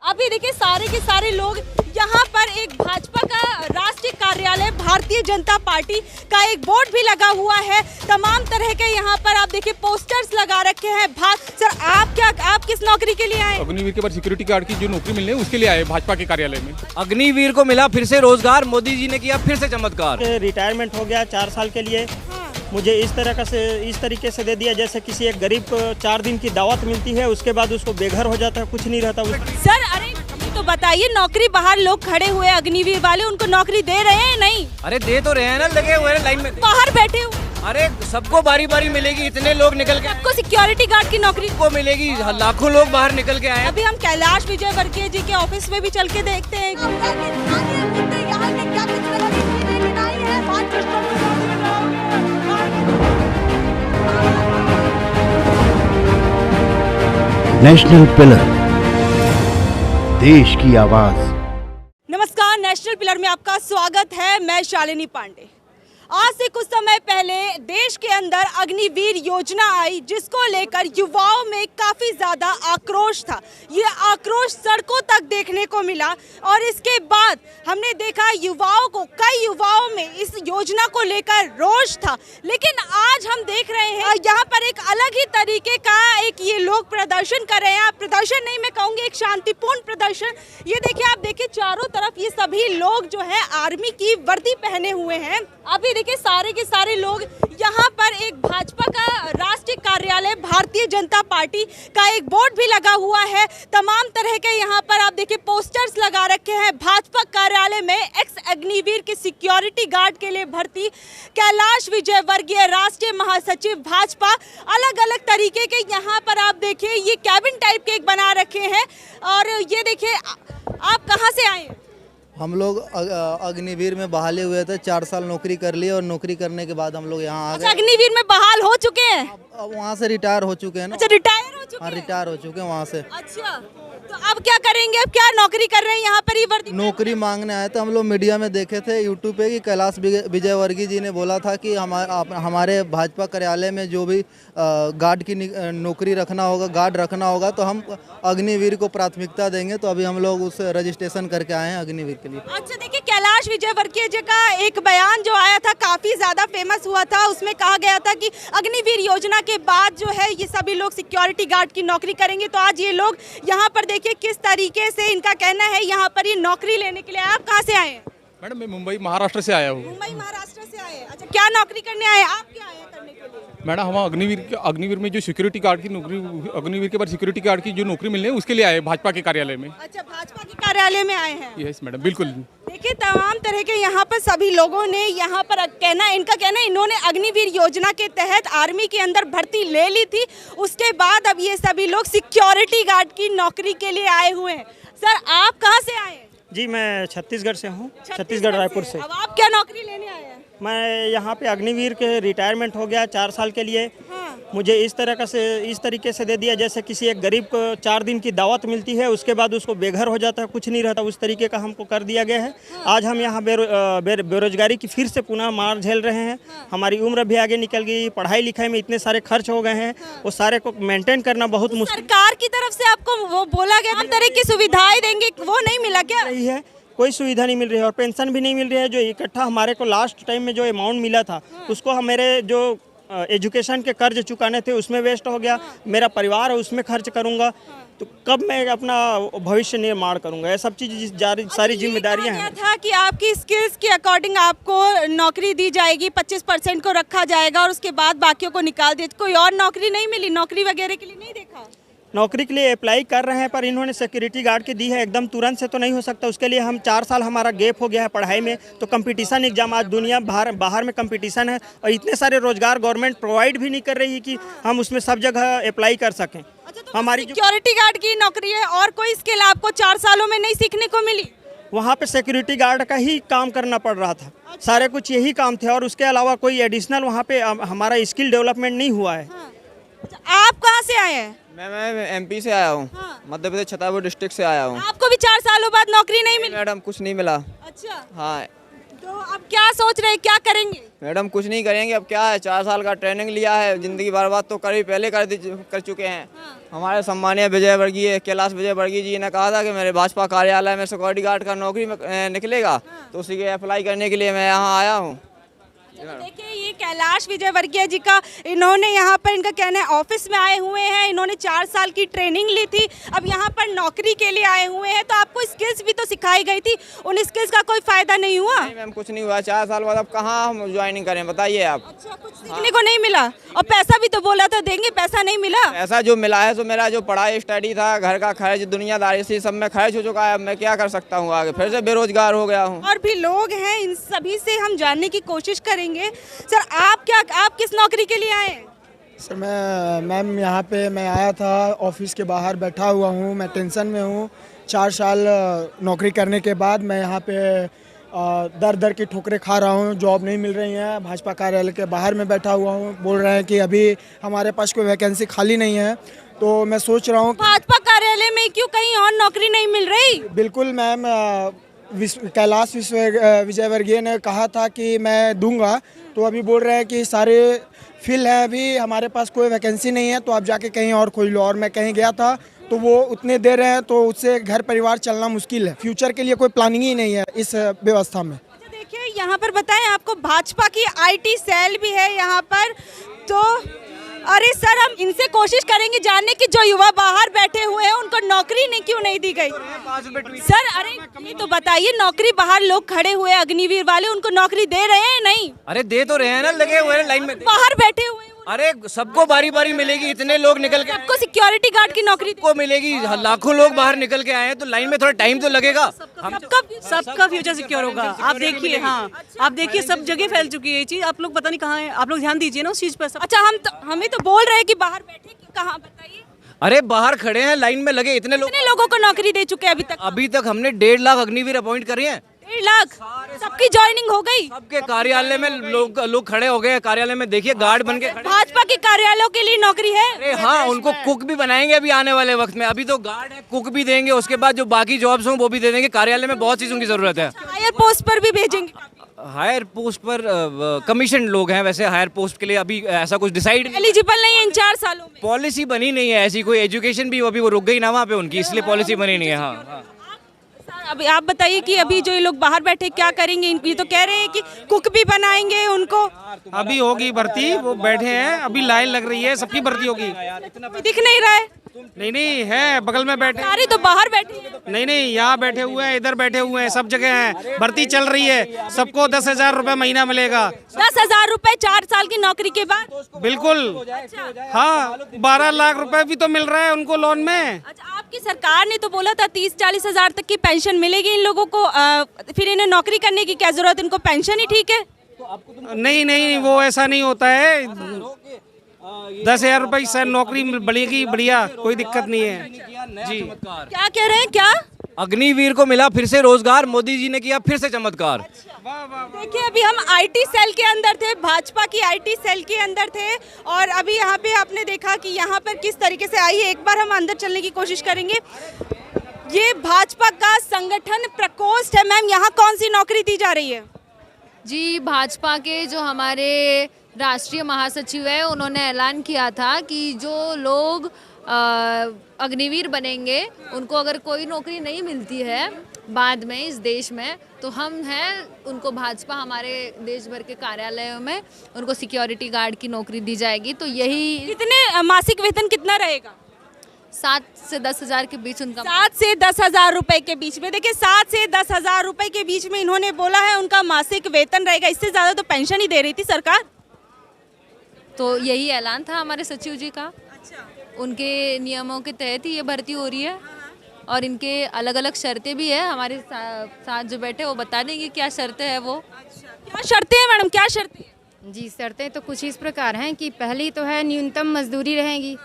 अभी देखिए सारे के सारे लोग यहाँ पर एक भाजपा का राष्ट्रीय कार्यालय भारतीय जनता पार्टी का एक बोर्ड भी लगा हुआ है। तमाम तरह के यहाँ पर आप देखिए पोस्टर्स लगा रखे हैं। सर आप किस नौकरी के लिए आए? अग्निवीर के बाद सिक्योरिटी गार्ड की जो नौकरी मिलने उसके लिए आए भाजपा के कार्यालय में। अग्निवीर को मिला फिर से रोजगार, मोदी जी ने किया फिर से चमत्कार। रिटायरमेंट हो गया 4 साल के लिए। मुझे इस तरीके से दे दिया जैसे किसी एक गरीब को 4 दिन की दावत मिलती है, उसके बाद उसको बेघर हो जाता है, कुछ नहीं रहता। सर अरे ये तो बताइए, नौकरी बाहर लोग खड़े हुए अग्निवीर वाले, उनको नौकरी दे रहे हैं? नहीं, अरे दे तो रहे हैं ना, लगे हुए हैं लाइन में, बाहर बैठे हुए। अरे सबको बारी बारी मिलेगी, इतने लोग निकल के आपको सिक्योरिटी गार्ड की नौकरी को मिलेगी, लाखों लोग बाहर निकल के आए। अभी हम कैलाश विजयवर्गीय जी के ऑफिस में भी चल के देखते हैं। नेशनल पिलर, देश की आवाज। नमस्कार, नेशनल पिलर में आपका स्वागत है। मैं शालिनी पांडे। आज से कुछ समय पहले देश के अंदर अग्निवीर योजना आई, जिसको लेकर युवाओं में काफ़ी ज़्यादा आक्रोश था। ये आक्रोश सड़कों तक देखने को मिला और इसके बाद हमने देखा कई युवाओं में इस योजना को लेकर रोष था। लेकिन आज हम देख रहे हैं यहाँ पर एक अलग ही तरीके का ये लोग प्रदर्शन कर रहे हैं। प्रदर्शन नहीं, मैं कहूँगी एक शांतिपूर्ण प्रदर्शन। ये देखिए, आप देखिए चारों तरफ ये सभी लोग जो है आर्मी की वर्दी पहने हुए हैं। अभी देखिए सारे के सारे लोग यहाँ पर एक भाजपा का राष्ट्रीय कार्यालय भारतीय जनता पार्टी का एक बोर्ड भी लगा हुआ है। तमाम तरह के यहाँ पर आप देखिए पोस्टर्स लगा रखे हैं। भाजपा कार्यालय में एक्स अग्निवीर के सिक्योरिटी गार्ड के लिए भर्ती, कैलाश विजयवर्गीय राष्ट्रीय महासचिव भाजपा, अलग अलग तरीके के यहाँ पर आप देखिए ये कैबिन टाइप के एक बना रखे हैं। और ये देखिए, आप कहाँ से आए? हम लोग अग्निवीर में बहाले हुए थे, 4 साल नौकरी कर ली और नौकरी करने के बाद हम लोग यहाँ आ गए। अग्निवीर में बहाल हो चुके हैं? अब वहाँ से रिटायर हो चुके हैं ना। अच्छा, रिटायर हो चुके हैं? रिटायर हो चुके हैं वहाँ से। अच्छा, तो अब क्या करेंगे? अब क्या नौकरी कर रहे हैं यहाँ पर? ये वर्दी नौकरी मांगने आए थे। हम लोग मीडिया में देखे थे यूट्यूब पे कि कैलाश विजयवर्गीय जी ने बोला था कि हमारे भाजपा कार्यालय में जो भी गार्ड की नौकरी रखना होगा, गार्ड रखना होगा, तो हम अग्निवीर को प्राथमिकता देंगे। तो अभी हम लोग उस रजिस्ट्रेशन करके आए हैं अग्निवीर के लिए। अच्छा, देखिए कैलाश विजयवर्गीय जी का एक बयान जो आया था काफी ज्यादा फेमस हुआ था। उसमें कहा गया था कि अग्निवीर योजना के बाद जो है ये सभी लोग सिक्योरिटी गार्ड की नौकरी करेंगे। तो आज ये लोग यहाँ पर देखिए किस तरीके से इनका कहना है यहाँ पर ये नौकरी लेने के लिए। आप कहाँ से आए हैं? मैडम मैं मुंबई महाराष्ट्र से आया हूँ। मुंबई महाराष्ट्र से आए? अच्छा, क्या नौकरी करने आए? आप क्या आए करने के लिए? मैडम हम अग्निवीर में जो सिक्योरिटी गार्ड की नौकरी, अग्निवीर के बाद सिक्योरिटी गार्ड की जो नौकरी मिलने उसके लिए आए भाजपा के कार्यालय में। अच्छा, भाजपा के कार्यालय में आए हैं? यस मैडम, बिल्कुल। देखिए तमाम तरह के यहाँ पर सभी लोगों ने यहाँ पर इनका कहना है इन्होंने अग्निवीर योजना के तहत आर्मी के अंदर भर्ती ले ली थी। उसके बाद अब ये सभी लोग सिक्योरिटी गार्ड की नौकरी के लिए आए हुए हैं। सर आप कहाँ से आए हैं? जी, मैं छत्तीसगढ़ से हूँ, छत्तीसगढ़ रायपुर से। अब आप क्या नौकरी लेने आए हैं? मैं यहाँ पे अग्निवीर के रिटायरमेंट हो गया 4 साल के लिए। मुझे इस तरीके से दे दिया जैसे किसी एक गरीब को 4 दिन की दावत मिलती है, उसके बाद उसको बेघर हो जाता है, कुछ नहीं रहता। उस तरीके का हमको कर दिया गया है। आज हम यहाँ बेरोजगारी की फिर से पुनः मार झेल रहे हैं। हमारी उम्र भी आगे निकल गई, पढ़ाई लिखाई में इतने सारे खर्च हो गए हैं, वो सारे को मेंटेन करना बहुत मुश्किल। सरकार की तरफ से आपको वो बोला गया तमाम तरह की सुविधाएं देंगे, वो नहीं मिला क्या? रही है, कोई सुविधा नहीं मिल रही है और पेंशन भी नहीं मिल रही है। जो इकट्ठा हमारे को लास्ट टाइम में जो अमाउंट मिला था उसको हमारे जो एजुकेशन के कर्ज चुकाने थे उसमें वेस्ट हो गया। मेरा परिवार है उसमें खर्च करूंगा, तो कब मैं अपना भविष्य निर्माण करूंगा? ये सब चीज़ सारी जिम्मेदारियां हैं। था कि आपकी स्किल्स के अकॉर्डिंग आपको नौकरी दी जाएगी, 25% को रखा जाएगा और उसके बाद बाकियों को निकाल दिया। कोई और नौकरी नहीं मिली? नौकरी वगैरह के लिए नहीं देखा? नौकरी के लिए अप्लाई कर रहे हैं पर इन्होंने सिक्योरिटी गार्ड की दी है। एकदम तुरंत से तो नहीं हो सकता, उसके लिए हम 4 साल हमारा गैप हो गया है पढ़ाई में। तो कंपटीशन एग्जाम, आज दुनिया बाहर में कंपटीशन है और इतने सारे रोजगार गवर्नमेंट प्रोवाइड भी नहीं कर रही कि हम उसमें सब जगह अप्लाई कर सकें। अच्छा, तो हमारी सिक्योरिटी गार्ड की नौकरी है और कोई स्किल आपको 4 सालों में नहीं सीखने को मिली? वहाँ पे सिक्योरिटी गार्ड का ही काम करना पड़ रहा था। सारे कुछ यही काम थे और उसके अलावा कोई एडिशनल वहाँ पे हमारा स्किल डेवलपमेंट नहीं हुआ है। अच्छा, आप कहाँ से आए हैं? मैं एमपी से आया हूँ। मध्य प्रदेश छतरपुर डिस्ट्रिक्ट से आया हूँ। आपको भी 4 सालों बाद नौकरी नहीं मिली? मैडम कुछ नहीं मिला। अच्छा, हाँ, तो अब क्या सोच रहे हैं, क्या करेंगे? मैडम कुछ नहीं करेंगे, अब क्या है, 4 साल का ट्रेनिंग लिया है, जिंदगी बर्बाद तो करीब पहले कर चुके हैं। हमारे सम्मानीय विजय वर्गीय कैलाश विजय वर्गीय जी ने कहा था कि मेरे भाजपा कार्यालय में सिक्योरिटी गार्ड का नौकरी में निकलेगा, तो उसी के अप्लाई करने के लिए मैं यहाँ आया हूँ। देखिए ये कैलाश विजयवर्गीय जी का, इन्होंने यहाँ पर, इनका कहना है ऑफिस में आए हुए हैं, इन्होंने 4 साल की ट्रेनिंग ली थी, अब यहाँ पर नौकरी के लिए आए हुए हैं। तो आपको स्किल्स भी तो सिखाई गई थी, उन स्किल्स का कोई फायदा नहीं हुआ? नहीं मैम, कुछ नहीं हुआ। 4 साल बाद अब कहाँ हम ज्वाइनिंग करें, बताइए आप। अच्छा, कुछ सीखने को नहीं मिला? और पैसा भी तो बोला था देंगे, पैसा नहीं मिला? ऐसा जो मिला है, तो मेरा जो पढ़ाई स्टडी था, घर का खर्च, दुनियादारी से सब में खर्च हो चुका है। अब मैं क्या कर सकता हूँ आगे, फिर से बेरोजगार हो गया हूँ। और भी लोग हैं, इन सभी से हम जानने की कोशिश करेंगे। सर आप किस नौकरी के लिए आए हैं? सर मैम यहाँ पे मैं आया था, ऑफिस के बाहर बैठा हुआ हूँ, मैं टेंशन में हूँ। 4 साल नौकरी करने के बाद मैं यहाँ पे दर दर की ठोकरें खा रहा हूँ, जॉब नहीं मिल रही है। भाजपा कार्यालय के बाहर में बैठा हुआ हूँ, बोल रहे हैं कि अभी हमारे पास कोई वैकेंसी खाली नहीं है। तो मैं सोच रहा हूँ भाजपा कार्यालय में क्यों, कहीं और नौकरी नहीं मिल रही? बिल्कुल मैम, कैलाश विजयवर्गीय ने कहा था कि मैं दूंगा, तो अभी बोल रहे हैं कि सारे फिल है, अभी हमारे पास कोई वैकेंसी नहीं है, तो आप जाके कहीं और खोज लो। और मैं कहीं गया था तो वो उतने दे रहे हैं, तो उससे घर परिवार चलना मुश्किल है। फ्यूचर के लिए कोई प्लानिंग ही नहीं है इस व्यवस्था में। अच्छा देखिए, यहाँ पर बताएं, आपको भाजपा की IT सेल भी है यहाँ पर। तो अरे सर, हम इनसे कोशिश करेंगे जानने की जो युवा बाहर बैठे हुए हैं उनको नौकरी क्यों नहीं दी गई। सर अरे ये तो बताइए, नौकरी बाहर लोग खड़े हुए अग्निवीर वाले, उनको नौकरी दे रहे हैं नहीं? अरे दे तो रहे हैं ना, लगे हुए हैं लाइन में, बाहर बैठे हुए हैं। अरे सबको बारी बारी मिलेगी, इतने लोग निकल के सबको सिक्योरिटी गार्ड की नौकरी को मिलेगी, लाखों लोग बाहर निकल के आए हैं, तो लाइन में थोड़ा टाइम तो लगेगा। सबका फ्यूचर सिक्योर होगा। आप देखिए, हाँ आप देखिए, सब जगह फैल चुकी है ये चीज, आप लोग पता नहीं कहाँ है, आप लोग ध्यान दीजिए ना उस चीज पर। अच्छा, हमें तो बोल रहे हैं कि बाहर बैठे, कहाँ बताइए? अरे बाहर खड़े हैं, लाइन में लगे, इतने लोगों को नौकरी दे चुके हैं अभी तक हमने 1.5 लाख अग्निवीर अपॉइंट करे हैं। 1.5 लाख सबकी ज्वाइनिंग हो गई? सबके कार्यालय में लोग खड़े हो गए, कार्यालय में देखिए गार्ड बन के खड़े। भाजपा के कार्यालयों के लिए नौकरी है? अरे हाँ, उनको कुक भी बनाएंगे अभी आने वाले वक्त में। अभी तो गार्ड है, कुक भी देंगे, उसके बाद जो बाकी जॉब्स हों वो भी दे देंगे। कार्यालय में बहुत चीजों की जरूरत है। हायर पोस्ट पर भी भेजेंगे? हायर पोस्ट पर कमीशन लोग हैं, वैसे हायर पोस्ट के लिए अभी ऐसा कुछ डिसाइड एलिजिबल नहीं है इन 4 सालों में? पॉलिसी बनी नहीं है ऐसी कोई। एजुकेशन भी अभी वो रुक गई ना वहाँ पे उनकी, इसलिए पॉलिसी बनी नहीं है। हाँ, अभी आप बताइए कि अभी जो ये लोग बाहर बैठे क्या करेंगे? ये तो कह रहे हैं कि कुक भी बनाएंगे उनको। अभी होगी भर्ती, वो बैठे हैं, अभी लाइन लग रही है, सबकी भर्ती होगी। दिख नहीं रहा है? नहीं है, बगल में बैठे। सारे तो बाहर बैठे हैं। नहीं, यहाँ बैठे हुए हैं, इधर बैठे हुए हैं, सब जगह हैं, भर्ती चल रही है। सबको 10,000 रुपए महीना मिलेगा। 10,000 रुपए 4 साल की नौकरी के बाद? बिल्कुल, हाँ 12 लाख रुपए भी तो मिल रहा है उनको लोन में। अच्छा, आपकी सरकार ने तो बोला था 30-40 हजार तक की पेंशन मिलेगी इन लोगों को, फिर इन्हें नौकरी करने की क्या जरूरत, इनको पेंशन ही ठीक है? नहीं, वो ऐसा नहीं होता है। 10,000 रुपए से नौकरी बढ़ेगी, बढ़िया, कोई दिक्कत नहीं है जी। क्या कह रहे हैं? क्या अग्निवीर को मिला फिर से रोजगार, मोदी जी ने किया फिर से चमत्कार। देखिए, अभी हम IT सेल के अंदर थे, भाजपा की IT सेल के अंदर थे, और अभी यहाँ पे आपने देखा कि यहाँ पर किस तरीके से आई है। एक बार हम अंदर चलने की कोशिश करेंगे। ये भाजपा का संगठन प्रकोष्ठ है। मैम, यहाँ कौन सी नौकरी दी जा रही है? जी, भाजपा के जो हमारे राष्ट्रीय महासचिव है, उन्होंने ऐलान किया था कि जो लोग अग्निवीर बनेंगे, उनको अगर कोई नौकरी नहीं मिलती है बाद में इस देश में, तो हम हैं, उनको भाजपा हमारे देश भर के कार्यालयों में उनको सिक्योरिटी गार्ड की नौकरी दी जाएगी। तो यही कितने मासिक वेतन कितना रहेगा? 7 से 10 हज़ार के बीच उनका। 7 से 10 हजार रुपए के बीच में। देखिए, 7 से 10 हजार रुपए के बीच में इन्होंने बोला है उनका मासिक वेतन रहेगा। इससे ज्यादा तो पेंशन ही दे रही थी सरकार। तो यही ऐलान था हमारे सचिव जी का। उनके नियमों के तहत ही ये भर्ती हो रही है, और इनके अलग अलग शर्तें भी है। हमारे साथ जो बैठे वो बता देंगे क्या शर्तें हैं वो। क्या शर्तें हैं मैडम, क्या शर्तें? जी, शर्तें तो कुछ इस प्रकार हैं कि पहली तो है न्यूनतम मजदूरी रहेगी,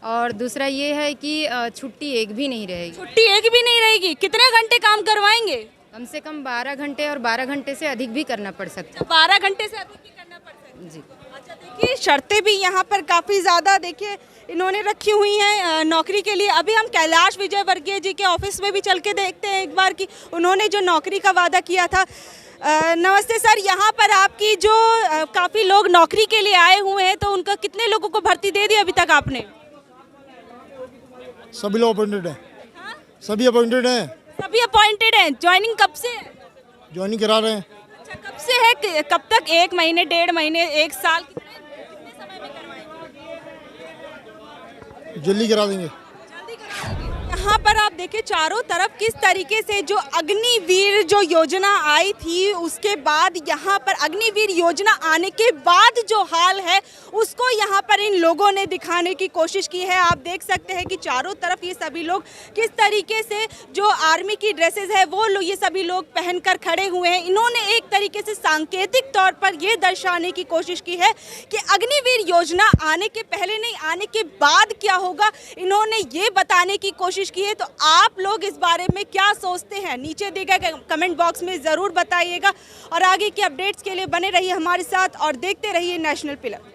और दूसरा ये है कि छुट्टी एक भी नहीं रहेगी। छुट्टी एक भी नहीं रहेगी? कितने घंटे काम करवाएंगे? कम से कम 12 घंटे, और 12 घंटे से अधिक भी करना पड़ सकता है। 12 घंटे से अधिक भी करना पड़ सकता है जी। अच्छा, देखिए शर्तें भी यहाँ पर काफ़ी ज़्यादा देखिए इन्होंने रखी हुई हैं नौकरी के लिए। अभी हम कैलाश विजयवर्गीय जी के ऑफिस में भी चल के देखते हैं एक बार कि उन्होंने जो नौकरी का वादा किया था। नमस्ते सर, यहाँ पर आपकी जो काफ़ी लोग नौकरी के लिए आए हुए हैं, तो उनका कितने लोगों को भर्ती दे दी अभी तक आपने? सभी लोग अपॉइंटेड हैं। सभी अपॉइंटेड हैं। सभी अपॉइंटेड हैं। ज्वाइनिंग कब से है? ज्वाइनिंग करा रहे हैं। अच्छा, कब से है? कब तक? 1 महीने, 1.5 महीने, 1 साल? कितने समय में करवाएंगे? जल्दी करा देंगे। यहाँ पर आप देखिए चारों तरफ किस तरीके से जो अग्निवीर जो योजना आई थी, उसके बाद यहाँ पर अग्निवीर योजना आने के बाद जो हाल है उसको यहाँ पर इन लोगों ने दिखाने की कोशिश की है। आप देख सकते हैं कि चारों तरफ ये सभी लोग किस तरीके से जो आर्मी की ड्रेसेस है वो लोग ये सभी लोग पहनकर खड़े हुए हैं। इन्होंने एक तरीके से सांकेतिक तौर पर ये दर्शाने की कोशिश की है कि अग्निवीर योजना आने के पहले नहीं, आने के बाद क्या होगा, इन्होंने ये बताने की कोशिश की है। तो आप लोग इस बारे में क्या सोचते हैं, नीचे दिए गए कमेंट बॉक्स में ज़रूर बताइएगा और आगे की अपडेट्स के लिए बने रहिए हमारे साथ और देखते रहिए नेशनल पिलर।